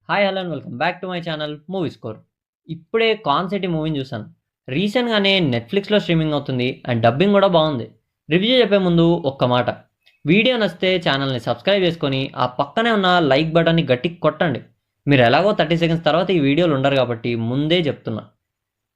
Hi hello and welcome back to my channel movie score. ఇప్పుడే 'Khan city' మూవీని చూశాను. రీసెంట్‌గానే నెట్‌ఫ్లిక్స్‌లో స్ట్రీమింగ్ అవుతుంది అండ్ డబ్బింగ్ కూడా బాగుంది. రివ్యూ చెప్పే ముందు ఒక్క మాట, వీడియో నచ్చితే ఛానల్‌ని సబ్స్క్రైబ్ చేసుకొని ఆ పక్కనే ఉన్న లైక్ బటన్‌ని గట్టిగా కొట్టండి. మీరు ఎలాగో 30 సెకండ్స్ తర్వాత ఈ వీడియోలో ఉండరు కాబట్టి ముందే చెప్తున్నా.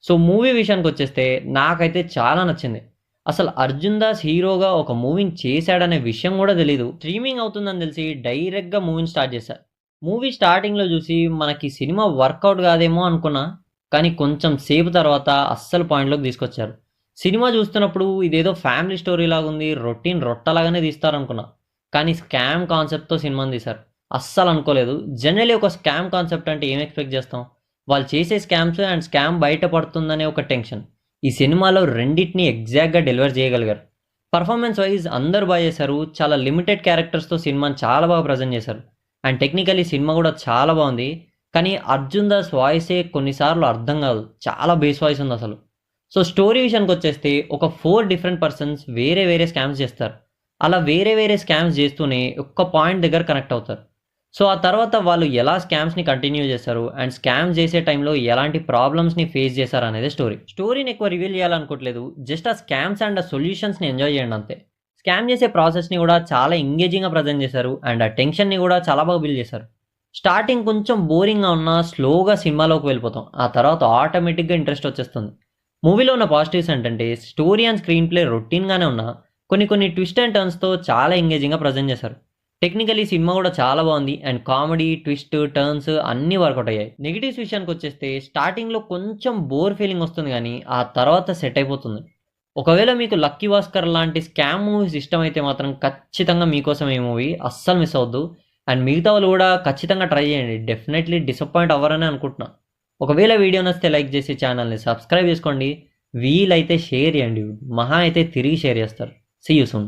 సో మూవీ విషయానికొచ్చేస్తే నాకైతే చాలా నచ్చింది. అసలు 'అర్జున్ దాస్' హీరోగా ఒక మూవీని చేశాడనే విషయం కూడా తెలీదు. స్ట్రీమింగ్ అవుతుందని తెలిసి డైరెక్ట్‌గా మూవీని స్టార్ట్ చేశా. మూవీ స్టార్టింగ్‌లో చూసి మనకి సినిమా వర్కౌట్ కాదేమో అనుకున్నా. కానీ కొంచెం సేపు తర్వాత అస్సలు పాయింట్‌లోకి తీసుకొచ్చారు. సినిమా చూస్తున్నప్పుడు ఇదేదో ఫ్యామిలీ స్టోరీ లాగుంది. రొటీన్ రొట్టలాగానే తీస్తారనుకున్నా. కానీ స్కామ్ కాన్సెప్ట్‌తో సినిమాని తీశారు. అస్సలు అనుకోలేదు. జనరల్లీ ఒక స్కామ్ కాన్సెప్ట్ అంటే ఏం ఎక్స్‌పెక్ట్ చేస్తాం? వాళ్ళు చేసే స్కామ్స్ అండ్ స్కామ్ బయట పడుతుందనే ఒక టెన్షన్. ఈ సినిమాలో రెండిటిని ఎగ్జాక్ట్‌గా డెలివర్ చేయగలిగారు. పర్ఫార్మెన్స్ వైజ్ అందరూ బాగా చేశారు. చాలా లిమిటెడ్ క్యారెక్టర్స్‌తో సినిమాని చాలా బాగా ప్రెజెంట్ చేశారు. అండ్ టెక్నికల్లీ సినిమా కూడా చాలా బాగుంది. కానీ 'అర్జున్ దాస్' వాయిసే కొన్నిసార్లు అర్థం కాదు. చాలా బేస్ వాయిస్ ఉందసలు. సో స్టోరీ విషయానికొచ్చేస్తే ఒక 4 డిఫరెంట్ పర్సన్స్ వేరే వేరే స్కామ్స్ చేస్తారు. అలా వేరే వేరే స్కామ్స్ చేస్తూనే ఒక్క పాయింట్ దగ్గర కనెక్ట్ అవుతారు. సో ఆ తర్వాత వాళ్ళు ఎలా స్కామ్స్‌ని కంటిన్యూ చేశారు అండ్ స్కామ్స్ చేసే టైంలో ఎలాంటి ప్రాబ్లమ్స్‌ని ఫేస్ చేశారనేదే స్టోరీ. స్టోరీని ఎక్కువ రివీల్ చేయాలనుకోవట్లేదు. జస్ట్ ఆ స్కామ్స్ అండ్ ఆ సొల్యూషన్స్‌ని ఎంజాయ్ చేయండి అంతే. స్కామ్ చేసే ప్రాసెస్‌ని కూడా చాలా ఎంగేజింగ్‌గా ప్రెజెంట్ చేశారు. అండ్ ఆ టెన్షన్‌ని కూడా చాలా బాగా బిల్డ్ చేశారు. స్టార్టింగ్ కొంచెం బోరింగ్‌గా ఉన్నా స్లోగా సినిమాలోకి వెళ్ళిపోతాం. ఆ తర్వాత ఆటోమేటిక్‌గా ఇంట్రెస్ట్ వచ్చేస్తుంది. మూవీలో ఉన్న పాజిటివ్స్ ఏంటంటే స్టోరీ అండ్ స్క్రీన్ ప్లే రొటీన్‌గానే ఉన్నా కొన్ని కొన్ని ట్విస్ట్ అండ్ టర్న్స్‌తో చాలా ఎంగేజింగ్‌గా ప్రెజెంట్ చేశారు. టెక్నికల్లీ సినిమా కూడా చాలా బాగుంది. అండ్ కామెడీ, ట్విస్ట్, టర్న్స్ అన్నీ వర్కౌట్ అయ్యాయి. నెగెటివ్స్ విషయానికొచ్చేస్తే స్టార్టింగ్‌లో కొంచెం బోర్ ఫీలింగ్ వస్తుంది గానీ ఆ తర్వాత సెట్ అయిపోతుంది. ఒకవేళ మీకు 'లక్కీ భాస్కర్' లాంటి స్కామ్ మూవీస్ ఇష్టమైతే మాత్రం ఖచ్చితంగా మీకోసం ఈ మూవీ అస్సలు మిస్ అవ్వద్దు. అండ్ మిగతా వాళ్ళు కూడా ఖచ్చితంగా ట్రై చేయండి. డెఫినెట్‌లీ డిసప్పాయింట్ అవ్వరనే అనుకుంటున్నా. ఒకవేళ వీడియో నచ్చితే లైక్ చేసి ఛానల్‌ని సబ్స్క్రైబ్ చేసుకోండి. వీలైతే షేర్ చేయండి. మహా అయితే తిరిగి షేర్ చేస్తారు. See you soon.